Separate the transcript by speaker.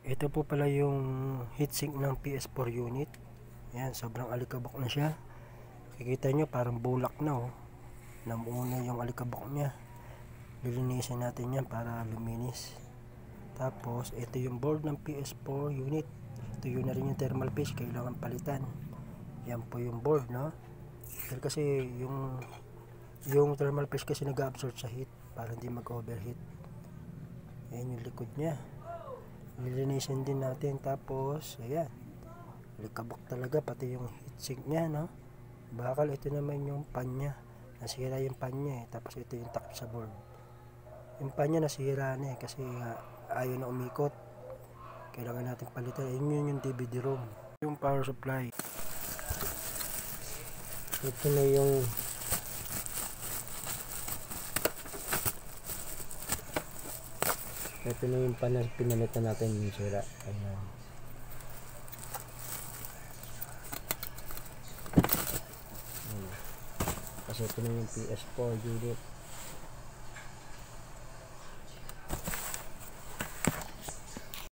Speaker 1: Ito po pala yung heatsink ng PS4 unit. Ayan, sobrang alikabok na siya. Kikita nyo parang bulak na, oh. Namuuna yung alikabok niya. Lilinisin natin yan para luminis. Tapos ito yung board ng PS4 unit. Ito yun na rin yung thermal paste, kailangan palitan. Yan po yung board, no? Dahil kasi yung thermal paste kasi nag-absorb sa heat para hindi mag-overheat. Ayan yung likod niya. Lilinisin din natin. Tapos ayan, likabok talaga pati yung heatsink nya, no? Bakal ito naman yung pan nya, nasira yung pan nya, eh. Tapos ito yung takip sa board. Yung pan nya nasira na, eh, kasi ayaw na umikot. Kailangan natin palitan. Yun yung DVD ROM. Yung power supply, ito na yung pinalitan natin yung sira. Ayan. Kasi ito na yung PS4 unit.